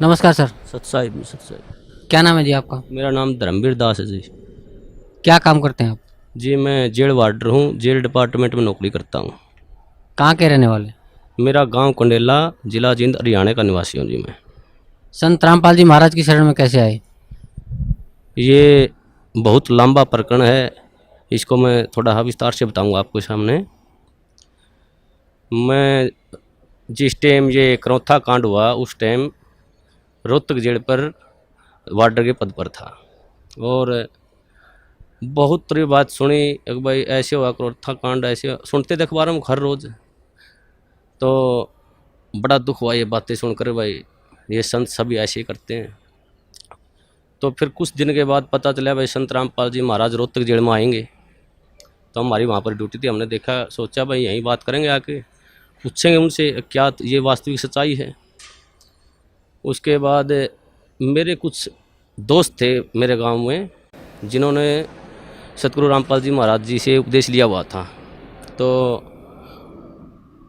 नमस्कार सर। सत्साई सत्साई। क्या नाम है जी आपका? मेरा नाम धर्मवीर दास है जी। क्या काम करते हैं आप? जी मैं जेल वार्डर हूँ, जेल डिपार्टमेंट में नौकरी करता हूँ। कहाँ के रहने वाले? मेरा गांव कंडेला, जिला जींद, हरियाणा का निवासी हूँ जी मैं। संत रामपाल जी महाराज की शरण में कैसे आए? ये बहुत लंबा प्रकरण है, इसको मैं थोड़ा विस्तार से बताऊँगा आपके सामने। मैं जिस टाइम ये करौथा कांड हुआ उस टाइम रोहतक जेल पर वार्डर के पद पर था, और बहुत तरह बात सुनी एक भाई ऐसे हुआ करौथा कांड, ऐसे सुनते थे अखबारों में हर रोज़। तो बड़ा दुख हुआ ये बातें सुनकर, भाई ये संत सभी ऐसे ही करते हैं। तो फिर कुछ दिन के बाद पता चला भाई संत रामपाल जी महाराज रोहतक जेल में आएंगे। तो हमारी वहाँ पर ड्यूटी थी, हमने देखा, सोचा भाई यहीं बात करेंगे, आके पूछेंगे उनसे क्या ये वास्तविक सच्चाई है। उसके बाद मेरे कुछ दोस्त थे मेरे गांव में, जिन्होंने सतगुरु रामपाल जी महाराज जी से उपदेश लिया हुआ था। तो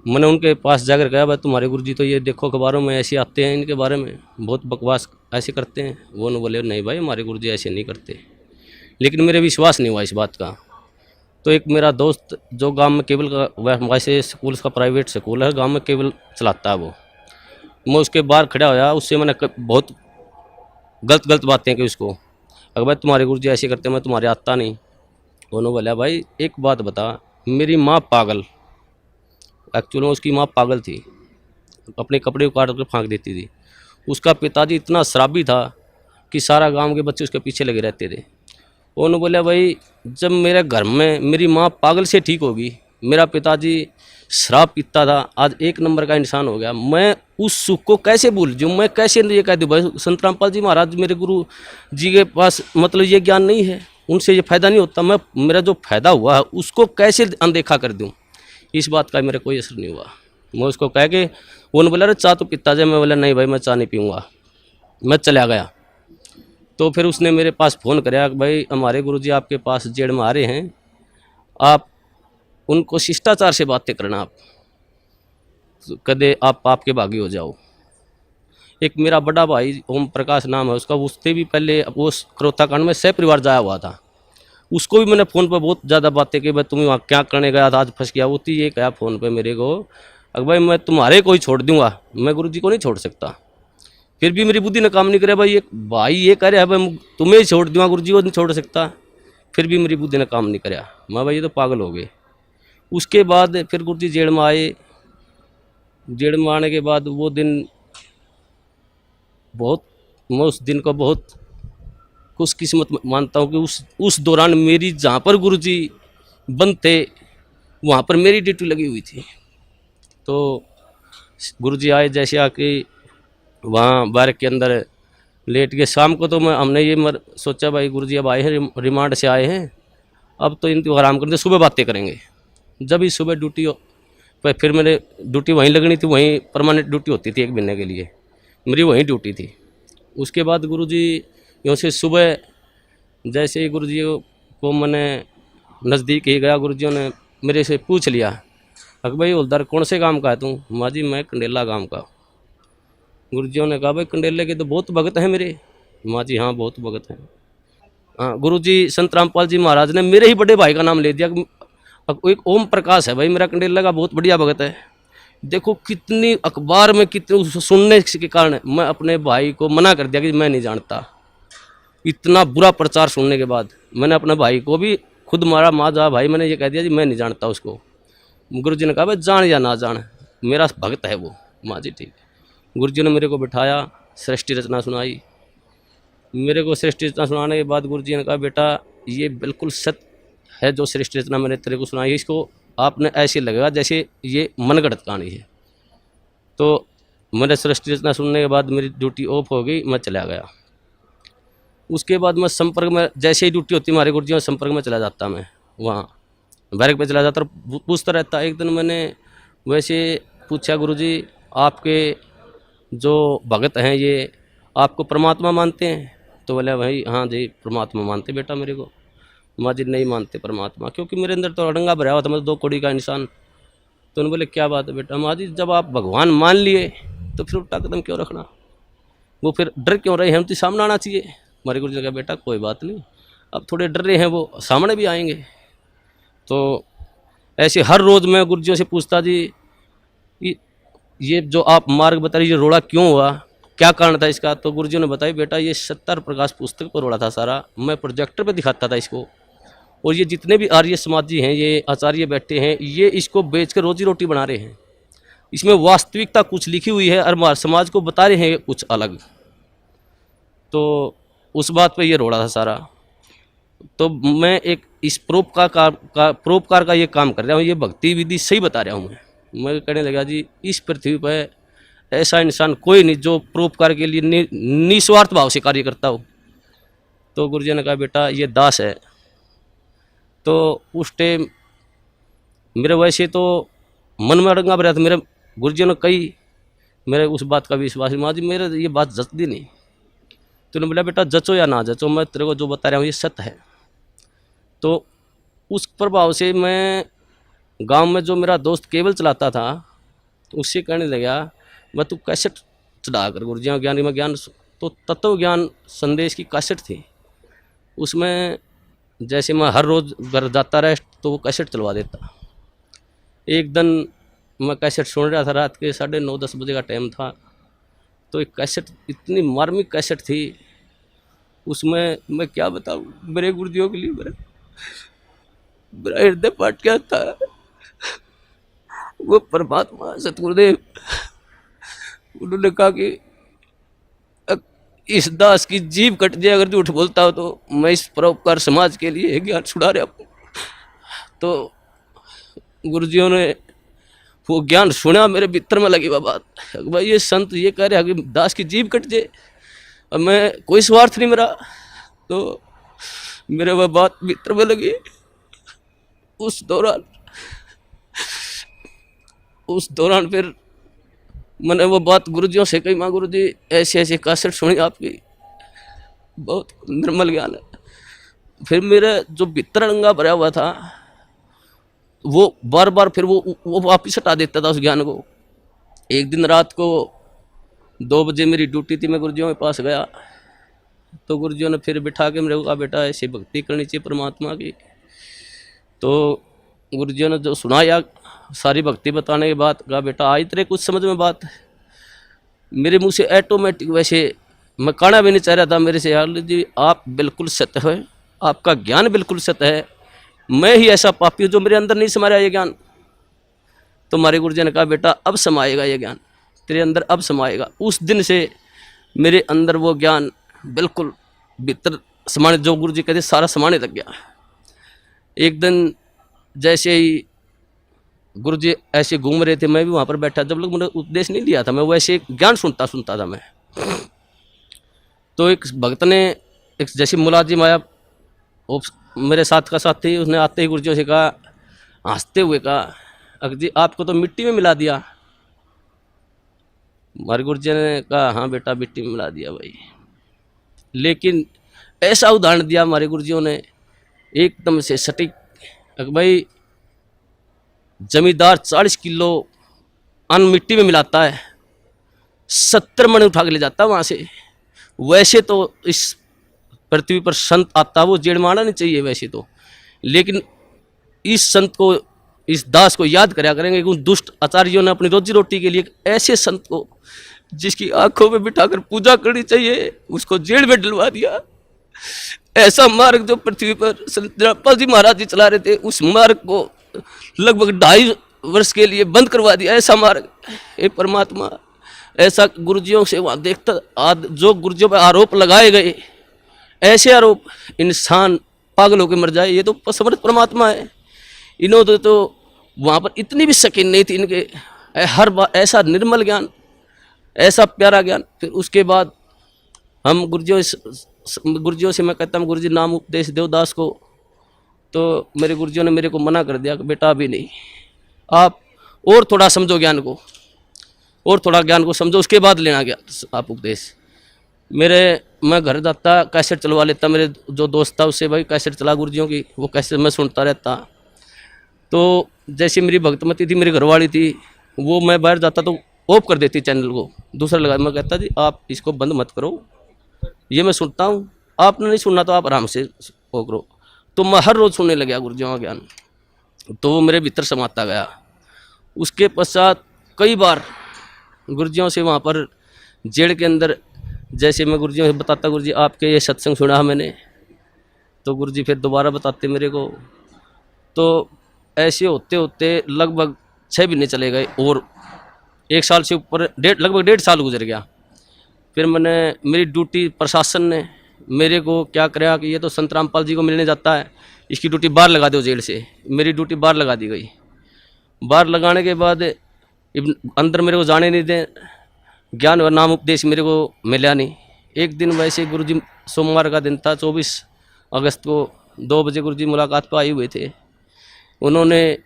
मैंने उनके पास जाकर कहा भाई तुम्हारे गुरु जी तो ये देखो अखबारों में ऐसे आते हैं, इनके बारे में बहुत बकवास ऐसे करते हैं। वो न बोले नहीं भाई हमारे गुरु जी ऐसे नहीं करते। लेकिन मेरे विश्वास नहीं हुआ इस बात का। तो एक मेरा दोस्त जो गांव में केबल का, वैसे स्कूल का प्राइवेट स्कूल है, गांव में केबल चलाता है वो, मैं उसके बाहर खड़ा होया, उससे मैंने बहुत गलत गलत बातें की उसको। अगर भाई तुम्हारे गुरु जी ऐसे करते, मैं तुम्हारे आता नहीं। उन्होंने बोला भाई एक बात बता, मेरी माँ पागल, एक्चुअल में उसकी माँ पागल थी, अपने कपड़े उतार कर फेंक देती थी। उसका पिताजी इतना शराबी था कि सारा गांव के बच्चे उसके पीछे लगे रहते थे। उन्होंने बोला भाई जब मेरे घर में मेरी माँ पागल से ठीक होगी, मेरा पिताजी शराब पीता था, आज एक नंबर का इंसान हो गया, मैं उस सुख को कैसे भूल जाऊँ, मैं कैसे ये कह दूँ भाई संत रामपाल जी महाराज मेरे गुरु जी के पास मतलब ये ज्ञान नहीं है, उनसे ये फ़ायदा नहीं होता, मैं मेरा जो फ़ायदा हुआ है उसको कैसे अनदेखा कर दूँ। इस बात का मेरे कोई असर नहीं हुआ। मैं उसको कह के, वो बोला अरे चाय तो पीता जाए, मैं बोला नहीं भाई मैं चाय नहीं पीऊँगा, मैं चला गया। तो फिर उसने मेरे पास फ़ोन कराया कि भाई हमारे गुरुजी आपके पास जेल में आ रहे हैं, आप उनको शिष्टाचार से बातें करना, आप कदे आप आपके भागी हो जाओ। एक मेरा बड़ा भाई ओम प्रकाश नाम है उसका, उससे भी पहले वो करौथा कांड में सह परिवार जाया हुआ था, उसको भी मैंने फ़ोन पर बहुत ज़्यादा बातें की, भाई तुम वहाँ क्या करने गया था, आज फंस गया। होती ये कहा फ़ोन पे मेरे को, अगर भाई मैं तुम्हारे को ही छोड़ दूंगा, मैं गुरुजी को नहीं छोड़ सकता। फिर भी मेरी बुद्धि ने काम नहीं करे, भाई एक भाई ये कह रहा है भाई तुम्हें ही छोड़ दूंगा, गुरुजी को नहीं छोड़ सकता। फिर भी मेरी बुद्धि ने काम नहीं कराया, मैं भाई ये तो पागल हो गए। उसके बाद फिर गुरुजी जेल में आए। जेल में आने के बाद वो दिन बहुत, मैं उस दिन को बहुत खुशकिस्मत मानता हूँ कि उस दौरान मेरी जहाँ पर गुरुजी बंद थे वहाँ पर मेरी ड्यूटी लगी हुई थी। तो गुरुजी आए, जैसे आके वहाँ बार के अंदर लेट के, शाम को तो हमने ये सोचा भाई गुरुजी अब आए हैं, रिमांड से आए हैं, अब तो इनको आराम करते, सुबह बातें करेंगे। जब ही सुबह ड्यूटी पर फिर मेरे ड्यूटी वहीं लगनी थी, वहीं परमानेंट ड्यूटी होती थी एक महीने के लिए, मेरी वहीं ड्यूटी थी। उसके बाद गुरुजी यूँ से सुबह जैसे ही गुरुजी को मैंने नज़दीक ही गया, गुरुजियों ने मेरे से पूछ लिया अक भाई हवलदार कौन से गांव का है तू? माँ जी मैं कंडेला गांव का। गुरुजियों ने कहा भाई कंडेले के तो बहुत भगत हैं मेरे। माँ जी हाँ बहुत भगत हैं। हाँ गुरुजी संत रामपाल जी महाराज ने मेरे ही बड़े भाई का नाम ले दिया, एक ओम प्रकाश है भाई मेरा कंडेला का बहुत बढ़िया भगत है। देखो कितनी अखबार में कितनी सुनने के कारण मैं अपने भाई को मना कर दिया कि मैं नहीं जानता। इतना बुरा प्रचार सुनने के बाद मैंने अपने भाई को भी खुद मारा, माँ जा भाई मैंने ये कह दिया जी मैं नहीं जानता उसको। गुरुजी ने कहा भाई जान या ना जान मेरा भक्त है वो। माँ जी ठीक है। गुरुजी ने मेरे को बिठाया, सृष्टि रचना सुनाई। मेरे को सृष्टि रचना सुनाने के बाद गुरुजी ने कहा बेटा ये बिल्कुल सत्य है जो सृष्टि रचना मैंने तेरे को सुनाई है, इसको आपने ऐसे लगेगा जैसे ये मनगढ़ंत कहानी है। तो मैंने सृष्टि रचना सुनने के बाद मेरी ड्यूटी ऑफ हो गई, मैं चला गया। उसके बाद मैं संपर्क में, जैसे ही ड्यूटी होती हमारे गुरुजी में संपर्क में चला जाता, मैं वहाँ बैरक पे चला जाता और पूछता रहता। एक दिन मैंने वैसे पूछा गुरुजी आपके जो भगत हैं ये आपको परमात्मा मानते हैं? तो बोले भाई हाँ जी परमात्मा मानते बेटा मेरे को। माँ जी नहीं मानते परमात्मा, क्योंकि मेरे अंदर तो अड़ंगा भरा हुआ था, मैं 2 कौड़ी का इंसान। तो उन्होंने बोले क्या बात है बेटा? माँ जी जब आप भगवान मान लिए तो फिर उल्टा कदम क्यों रखना? वो फिर डर क्यों रहे हैं, हम तो सामने आना चाहिए। हमारे गुरु जी ने कहा बेटा कोई बात नहीं, अब थोड़े डर रहे हैं वो सामने भी आएंगे। तो ऐसे हर रोज़ मैं गुरुजियों से पूछता जी ये जो आप मार्ग बता रही, ये रोड़ा क्यों हुआ, क्या कारण था इसका। तो गुरुजियों ने बताया बेटा ये 70 प्रकाश पुस्तक पर रोड़ा था सारा, मैं प्रोजेक्टर पे दिखाता था इसको, और ये जितने भी आर्य समाजी हैं, ये आचार्य बैठे हैं, ये इसको बेच कर रोजी रोटी बना रहे हैं। इसमें वास्तविकता कुछ लिखी हुई है और हमारे समाज को बता रहे हैं कुछ अलग। तो उस बात पे ये रोड़ा था सारा। तो मैं एक इस परोपकार का ये काम कर रहा हूँ, ये भक्ति विधि सही बता रहा हूँ। मैं कहने लगा जी इस पृथ्वी पर ऐसा इंसान कोई नहीं जो परोपकार के लिए निस्वार्थ भाव से कार्य करता हो। तो गुरुजी ने कहा बेटा ये दास है। तो उस टाइम मेरे वैसे तो मन में अड़ंगा भरा था, मेरे गुरुजी ने कही, मेरे उस बात का विश्वास माँ जी मेरे ये बात जचती नहीं। तो उन्होंने बोला बेटा जचो या ना जचो, मैं तेरे को जो बता रहा हूँ ये सत्य है। तो उस प्रभाव से मैं गांव में जो मेरा दोस्त केबल चलाता था उससे कहने लगा मैं तू कैसेट चला कर गुरुजी ज्ञान में ज्ञान, तो तत्व ज्ञान संदेश की कैसेट थी, उसमें जैसे मैं हर रोज़ घर जाता रहा तो वो कैसेट चलवा देता। एक दिन मैं कैसेट सुन रहा था, रात के 9:30-10 बजे का टाइम था। तो एक कैसेट इतनी मार्मिक कैसेट थी, उसमें मैं क्या बताऊँ, मेरे गुरुजियों के लिए मेरा हृदय फाट गया था। वो परमात्मा सतगुरुदेव उन्होंने कहा कि इस दास की जीभ कट जाए अगर झूठ बोलता हो तो मैं इस परोपकार समाज के लिए ज्ञान छुड़ा रहा हूँ। तो गुरुजियों ने वो ज्ञान सुना, मेरे भीतर में लगी वह बात, भाई ये संत ये कह रहे हैं कि दास की जीभ कट जाए और मैं कोई स्वार्थ नहीं मेरा। तो मेरे वह बात भीतर में लगी। उस दौरान फिर मैंने वो बात गुरुजियों से कही, माँ गुरुजी ऐसे ऐसे कैसेट सुनी आपकी, बहुत निर्मल ज्ञान है। फिर मेरा जो भीतर अड़ंगा भरा हुआ था वो बार बार फिर वो वापिस हटा देता था उस ज्ञान को। एक दिन रात को 2 बजे मेरी ड्यूटी थी, मैं गुरुजियों के पास गया तो गुरुजियों ने फिर बिठा के मेरे को कहा बेटा ऐसे भक्ति करनी चाहिए परमात्मा की। तो गुरुजियों ने जो सुनाया सारी भक्ति बताने के बाद कहा बेटा आज तेरे कुछ समझ में बात। मेरे मुंह से ऑटोमेटिक, वैसे मैं कहना भी नहीं चाह रहा था मेरे से, यार जी आप बिल्कुल सत्य है, आपका ज्ञान बिल्कुल सत्य है, मैं ही ऐसा पापी हूँ जो मेरे अंदर नहीं समा रहा ये ज्ञान। तो हमारे गुरुजी ने कहा बेटा अब समाएगा ये ज्ञान तेरे अंदर, अब समाएगा। उस दिन से मेरे अंदर वो ज्ञान बिल्कुल भीतर समाने, जो गुरुजी कहते सारा समाने लग गया। एक दिन जैसे ही गुरुजी ऐसे घूम रहे थे, मैं भी वहाँ पर बैठा, जब लोग मैंने उपदेश नहीं लिया था, मैं वैसे ज्ञान सुनता था मैं। तो एक भक्त ने एक जैसे मुलाजिम आया, वो मेरे साथ का साथ थी, उसने आते ही गुरुजियों से कहा, हंसते हुए कहा अक जी आपको तो मिट्टी में मिला दिया। हमारे गुरुजी ने कहा हाँ बेटा मिट्टी में मिला दिया भाई। लेकिन ऐसा उदाहरण दिया हमारे गुरुजियों ने एकदम से सटीक, भाई जमींदार 40 किलो अन्न मिट्टी में मिलाता है, 70 मन उठा के ले जाता है वहाँ से। वैसे तो इस पृथ्वी पर संत आता वो जेड़ मारना नहीं चाहिए वैसे तो, लेकिन इस संत को, इस दास को याद कराया करेंगे कि उन दुष्ट आचार्यों ने अपनी रोजी रोटी के लिए ऐसे संत को जिसकी आंखों में बिठाकर पूजा करनी चाहिए उसको जेल में डलवा दिया। ऐसा मार्ग जो पृथ्वी पर संत जनापा जी महाराज जी चला रहे थे, उस मार्ग को लगभग 2.5 वर्ष के लिए बंद करवा दिया। ऐसा मार्ग, हे परमात्मा, ऐसा गुरुजियों से वहाँ देखता, जो गुरुजियों पर आरोप लगाए गए, ऐसे आरोप, इंसान पागल होकर मर जाए, ये तो समर्थ परमात्मा है। इन्होंने तो वहाँ पर इतनी भी शकीन नहीं थी इनके, हर बार ऐसा निर्मल ज्ञान, ऐसा प्यारा ज्ञान। फिर उसके बाद हम गुरुजियों से मैं कहता हूँ गुरुजी नाम उपदेश देवदास को, तो मेरे गुरुजियों ने मेरे को मना कर दिया कि बेटा अभी नहीं, आप और थोड़ा समझो ज्ञान को, और थोड़ा ज्ञान को समझो, उसके बाद लेना गया आप उपदेश। मैं घर जाता कैसेट चलवा लेता, मेरे जो दोस्त था उससे, भाई कैसेट चला गुरुजियों की, वो कैसेट मैं सुनता रहता। तो जैसे मेरी भक्तमती थी, मेरी घरवाली थी, वो मैं बाहर जाता तो ऑफ कर देती चैनल को, दूसरा लगा। मैं कहता जी आप इसको बंद मत करो, ये मैं सुनता हूँ, आपने नहीं सुनना तो आप आराम से वो करो। तो मैं हर रोज़ सुनने लग गया गुरुजियों का ज्ञान, तो वो मेरे भीतर समाता गया। उसके पश्चात कई बार गुरुजियों से वहाँ पर जेल के अंदर, जैसे मैं गुरुजियों से बताता गुरुजी आपके ये सत्संग सुना मैंने, तो गुरुजी फिर दोबारा बताते मेरे को। तो ऐसे होते होते लगभग 6 महीने चले गए और 1 साल से ऊपर लगभग 1.5 साल गुजर गया। फिर मैंने, मेरी ड्यूटी प्रशासन ने मेरे को क्या कराया कि ये तो संत रामपाल जी को मिलने जाता है, इसकी ड्यूटी बाहर लगा दो जेल से। मेरी ड्यूटी बाहर लगा दी गई। बाहर लगाने के बाद अंदर मेरे को जाने नहीं दें, ज्ञान और नाम उपदेश मेरे को मिला नहीं। एक दिन वैसे गुरुजी, सोमवार का दिन था, 24 अगस्त को 2 बजे गुरुजी मुलाकात पर आए हुए थे। उन्होंने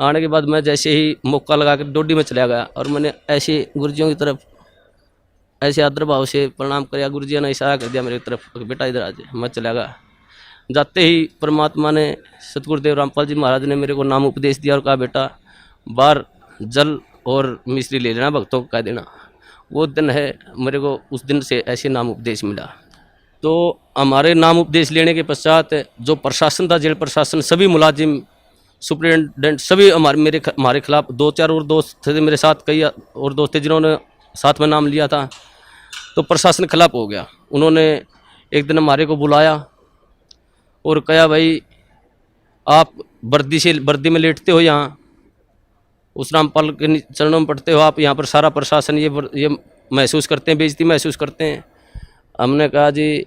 आने के बाद मैं जैसे ही मौका लगा कर डोडी में चला गया और मैंने ऐसे गुरुजियों की तरफ ऐसे आदर भाव से प्रणाम किया। गुरुजी ने इशारा कर दिया मेरी तरफ, बेटा इधर आ जाए। मैं चला गया। जाते ही परमात्मा ने, सतगुरुदेव रामपाल जी महाराज ने मेरे को नाम उपदेश दिया और कहा बेटा बाहर जल और मिश्री ले लेना, भक्तों को कह देना। वो दिन है, मेरे को उस दिन से ऐसे नाम उपदेश मिला। तो हमारे नाम उपदेश लेने के पश्चात जो प्रशासन था, जेल प्रशासन, सभी मुलाजिम, सुप्रिटेंडेंट, सभी हमारे खिलाफ, 2-4 और दोस्त थे मेरे साथ, कई और दोस्त थे जिन्होंने साथ में नाम लिया था। तो प्रशासन खिलाफ हो गया। उन्होंने एक दिन हमारे को बुलाया और कहा भाई आप वर्दी में लेटते हो, यहाँ उस रामपाल के चरणों में पढ़ते हो, आप यहाँ पर सारा प्रशासन ये महसूस करते हैं, बेइज्जती महसूस करते हैं। हमने कहा जी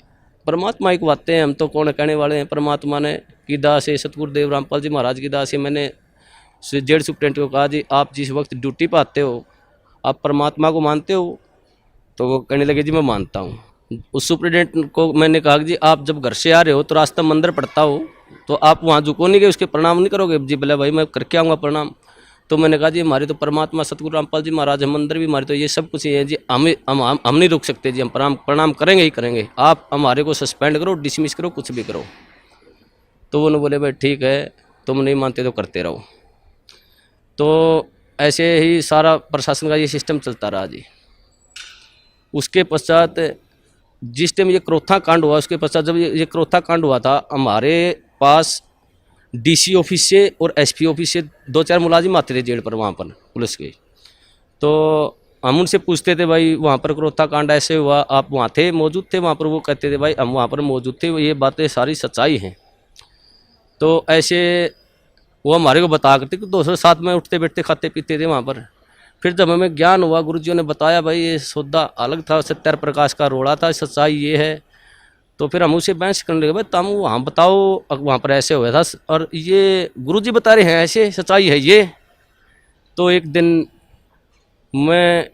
परमात्मा की बातें हैं, हम तो कौन कहने वाले हैं। परमात्मा ने की दास है, सतगुरुदेव रामपाल जी महाराज की दास है। मैंने जेल सुप्रिटेंडेंट को कहा जी आप जिस वक्त ड्यूटी पर आते हो आप परमात्मा को मानते हो? तो वो कहने लगे जी मैं मानता हूँ। उस सुप्रिटेंडेंट को मैंने कहा जी आप जब घर से आ रहे हो तो रास्ता मंदिर पड़ता हो तो आप वहाँ झुको नहीं गए, उसके प्रणाम नहीं करोगे? जी बोले भाई मैं करके आऊँगा प्रणाम। तो मैंने कहा जी हमारे तो परमात्मा सतगुरु रामपाल जी महाराज है, मंदिर भी हमारे, तो ये सब कुछ ही है जी, हम नहीं रुक सकते जी, हम प्रणाम करेंगे ही करेंगे। आप हमारे को सस्पेंड करो, डिसमिस करो, कुछ भी करो। तो उन्होंने बोले भाई ठीक है, तुम नहीं मानते तो करते रहो। तो ऐसे ही सारा प्रशासन का ये सिस्टम चलता रहा जी। उसके पश्चात जिस टाइम ये क्रोथा कांड हुआ, उसके पश्चात जब ये क्रोथा कांड हुआ था, हमारे पास डीसी ऑफिस से और एसपी ऑफिस से 2-4 मुलाजिम आते थे जेल पर, वहाँ पर पुलिस के। तो हम उनसे पूछते थे भाई वहाँ पर क्रोथा कांड ऐसे हुआ, आप वहाँ थे, मौजूद थे वहाँ पर? वो कहते थे भाई हम वहाँ पर मौजूद थे, ये बातें सारी सच्चाई हैं। तो ऐसे वो हमारे को बता करते कि दोस्तों साथ में उठते बैठते खाते पीते थे वहाँ पर। फिर जब हमें ज्ञान हुआ, गुरुजियों ने बताया भाई ये सौदा अलग था, सत्यार प्रकाश का रोड़ा था, सच्चाई ये है। तो फिर हम उसे बहस करने लगे, भाई तुम वहाँ बताओ वहाँ पर ऐसे हुआ था और ये गुरुजी बता रहे हैं ऐसे, सच्चाई है ये। तो एक दिन मैं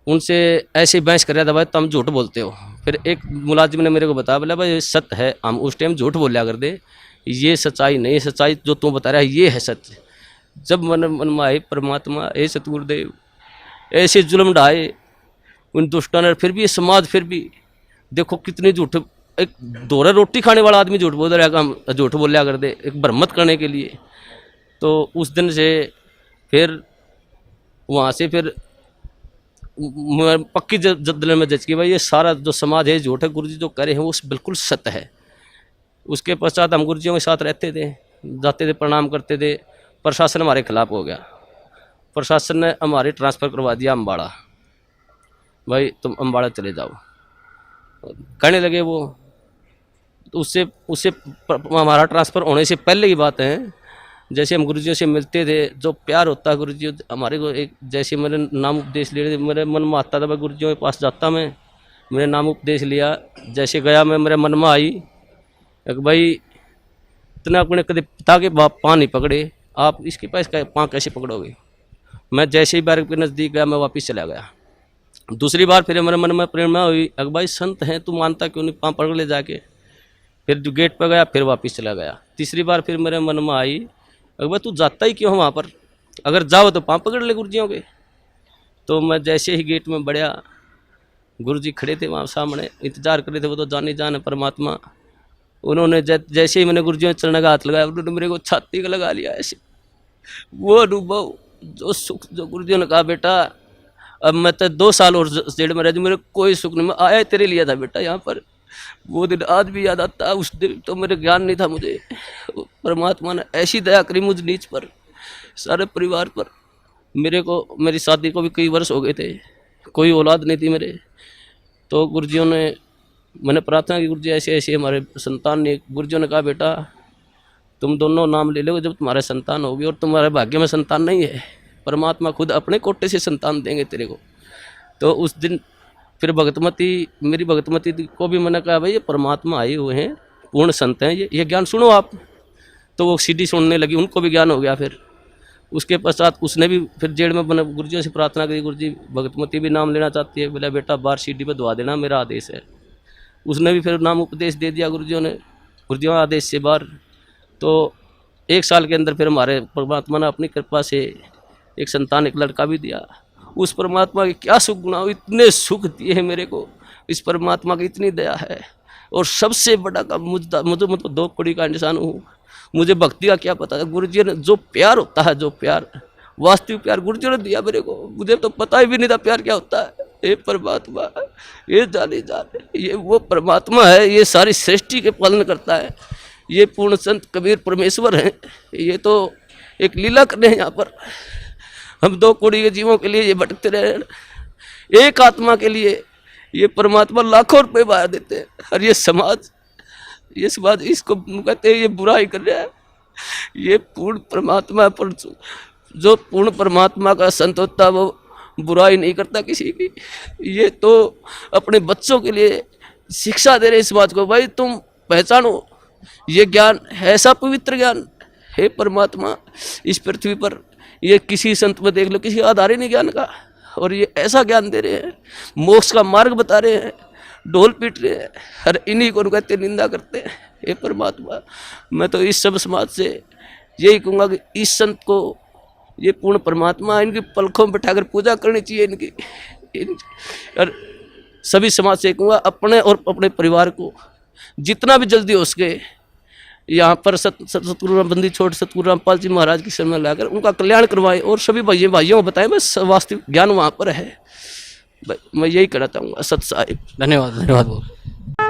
उनसे ऐसे बहस कर रहा था, भाई तुम झूठ बोलते हो। फिर एक मुलाजिम ने मेरे को बताया, बोला भाई सत्य है, हम उस टाइम झूठ बोलिया कर दे, ये सच्चाई नहीं, सच्चाई जो तुम बता रहा है ये है सत्य। जब मन में आए परमात्मा, ए सतगुरुदेव, ऐसे जुल्म ढाए उन दुष्टों ने, फिर भी ये समाज, फिर भी देखो कितने झूठ, एक दोहरा रोटी खाने वाला आदमी झूठ बोल रहा है, हम झूठ बोलिया कर दे एक भ्रमत करने के लिए। तो उस दिन से फिर वहाँ से फिर पक्की जद्दल में जज की भाई ये सारा जो समाज है झूठ है, गुरुजी जो कह रहे हैं वो बिल्कुल सत्य है। उसके पश्चात हम गुरुजियों के साथ रहते थे, जाते थे, प्रणाम करते थे। प्रशासन हमारे खिलाफ हो गया, प्रशासन ने हमारे ट्रांसफ़र करवा दिया अम्बाड़ा, भाई तुम अम्बाड़ा चले जाओ कहने लगे वो। तो उससे हमारा ट्रांसफ़र होने से पहले की बात है, जैसे हम गुरुजियों से मिलते थे, जो प्यार होता है गुरुजी हमारे को, एक जैसे मेरे नाम उपदेश ले रहे थे, मेरे मन में आता था भाई गुरुजियों के पास जाता मैं, मेरे नाम उपदेश लिया, जैसे गया मैं, मेरे मन में आई एक भाई इतना अपने कदे पिता के बाप पाँव नहीं पकड़े, आप इसके पास पाँव कैसे पकड़ोगे? मैं जैसे ही बार के नज़दीक गया मैं वापस चला गया। दूसरी बार फिर मेरे मन में प्रेरणा हुई, अगर भाई संत हैं तू मानता क्यों नहीं, पाँव पकड़ ले जाके। फिर जो गेट पर गया फिर वापस चला गया। तीसरी बार फिर मेरे मन में आई, अगर भाई तू जाता ही क्यों वहाँ पर, अगर जाओ तो पाँव पकड़ ले गुरुजियों के। तो मैं जैसे ही गेट में बढ़िया, गुरुजी खड़े थे वहाँ सामने, इंतजार कर रहे थे, वो तो जाने जाने परमात्मा। उन्होंने जैसे ही मैंने गुरुजियों के चरण का हाथ लगाया, उन्होंने मेरे को छाती का लगा लिया ऐसे। वो अनुभव, जो सुख, जो गुरुजियों ने कहा बेटा अब मैं तो 2 साल और जेल में रह जाऊं, मेरे कोई सुख नहीं। मैं आया तेरे लिए था बेटा यहाँ पर, वो दिन आज भी याद आता है। उस दिन तो मेरे ज्ञान नहीं था मुझे, परमात्मा ने ऐसी दया करी मुझ नीच पर, सारे परिवार पर। मेरे को, मेरी शादी को भी कई वर्ष हो गए थे, कोई औलाद नहीं थी मेरे। तो गुरुजियों ने, मैंने प्रार्थना की, गुरुजी ऐसे ऐसे हमारे संतान ने, गुरुजियों ने कहा बेटा तुम दोनों नाम ले लो जब तुम्हारे संतान होगी, और तुम्हारे भाग्य में संतान नहीं है, परमात्मा खुद अपने कोटे से संतान देंगे तेरे को। तो उस दिन फिर भगतमती, मेरी भगतमती को भी मैंने कहा भाई ये परमात्मा आए हुए हैं, पूर्ण संत हैं, ये ज्ञान सुनो आप। तो वो सीडी सुनने लगी, उनको भी ज्ञान हो गया। फिर उसके पश्चात उसने भी फिर जेल में बने गुरुजियों से प्रार्थना करी, गुरुजी भगतमती भी नाम लेना चाहती है, बोला बेटा बाहर सीडी पे दुआ देना, मेरा आदेश है। उसने भी फिर नाम उपदेश दे दिया गुरुजियों ने, गुरुजियों आदेश से बाहर। तो 1 साल के अंदर फिर हमारे परमात्मा ने अपनी कृपा से एक संतान, एक लड़का भी दिया। उस परमात्मा के क्या सुख गुना, इतने सुख दिए हैं मेरे को, इस परमात्मा की इतनी दया है। और सबसे बड़ा काम मुझे तो 2 कौड़ी का इंसान हूँ, मुझे भक्ति का क्या पता है। गुरुजी ने जो प्यार होता है, जो प्यार, वास्तविक प्यार गुरुजी ने दिया मेरे को, मुझे तो पता ही भी नहीं था प्यार क्या होता है। ये परमात्मा, ये जाने, ये वो परमात्मा है, ये सारी सृष्टि के पालन करता है। ये पूर्ण संत कबीर परमेश्वर हैं, ये तो एक लीला करने हैं यहाँ पर। हम 2 कौड़ी के जीवों के लिए ये भटकते रहे, एक आत्मा के लिए ये परमात्मा लाखों रुपए बाहर देते हैं। और ये समाज इसको कहते हैं ये बुराई कर रहा है। ये पूर्ण परमात्मा पर, जो पूर्ण परमात्मा का संत होता है वो बुराई नहीं करता किसी की। ये तो अपने बच्चों के लिए शिक्षा दे रहे इस बात को, भाई तुम पहचानो ये ज्ञान है, ऐसा पवित्र ज्ञान है परमात्मा इस पृथ्वी पर। ये किसी संत में देख लो, किसी आधार ही नहीं ज्ञान का, और ये ऐसा ज्ञान दे रहे हैं, मोक्ष का मार्ग बता रहे हैं, ढोल पीट रहे हैं, हर इन्हीं को कहते निंदा करते हैं। हे परमात्मा, मैं तो इस सब समाज से यही कहूँगा कि इस संत को, ये पूर्ण परमात्मा, इनकी पलकों में बैठाकर पूजा करनी चाहिए इनकी। और सभी समाज से कहूँगा अपने और अपने परिवार को जितना भी जल्दी हो सके यहाँ पर सतगुरु रामबंदी छोड़ सतगुरु रामपाल जी महाराज की शरण में लाकर उनका कल्याण करवाएं, और सभी भाइयों को बताएं बस वास्तविक ज्ञान वहाँ पर है। मैं यही कहना चाहूँगा। सत साहिब। धन्यवाद, धन्यवाद।